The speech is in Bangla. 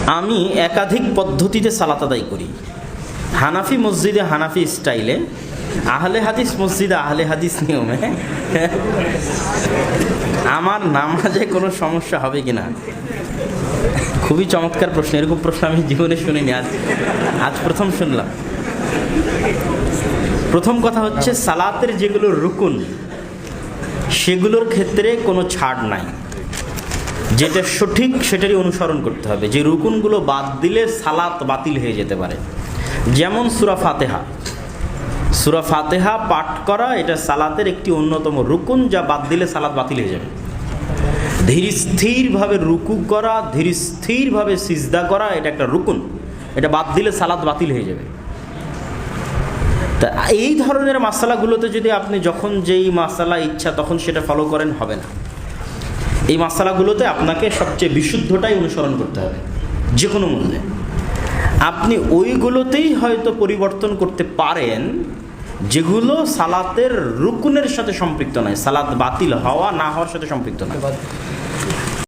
আমি একাধিক পদ্ধতিতে সালাত আদায় করি। হানাফি মসজিদে হানাফি স্টাইলে, আহলে হাদিস মসজিদে আহলে হাদিস নিয়মে। আমার নামাজে কোনো সমস্যা হবে কিনা? খুবই চমৎকার প্রশ্ন। এরকম প্রশ্ন আমি জীবনে শুনিনি, আজ প্রথম শুনলাম। প্রথম কথা হচ্ছে, সালাতের যেগুলো রুকুন সেগুলোর ক্ষেত্রে কোনো ছাড় নাই। যেটা সঠিক সেটারই অনুসরণ করতে হবে। যে রুকুনগুলো বাদ দিলে সালাত বাতিল হয়ে যেতে পারে, যেমন সূরা ফাতিহা। সূরা ফাতিহা পাঠ করা এটা সালাতের একটি অন্যতম রুকুন, যা বাদ দিলে সালাত বাতিল হয়ে যাবে। ধীর স্থিরভাবে রুকু করা, ধীর স্থিরভাবে সিজদা করা, এটা একটা রুকুন, এটা বাদ দিলে সালাত বাতিল হয়ে যাবে। তা এই ধরনের মাসালাগুলোতে যদি আপনি যখন যেই মাসালা ইচ্ছা তখন সেটা ফলো করেন, হবে না। এই মাসালাগুলোতে আপনাকে সবচেয়ে বিশুদ্ধটাই অনুসরণ করতে হবে যে কোনো মূল্যে। আপনি ওইগুলোতেই হয়তো পরিবর্তন করতে পারেন যেগুলো সালাতের রুকুনের সাথে সম্পৃক্ত নয়, সালাত বাতিল হওয়া না হওয়ার সাথে সম্পৃক্ত নয়।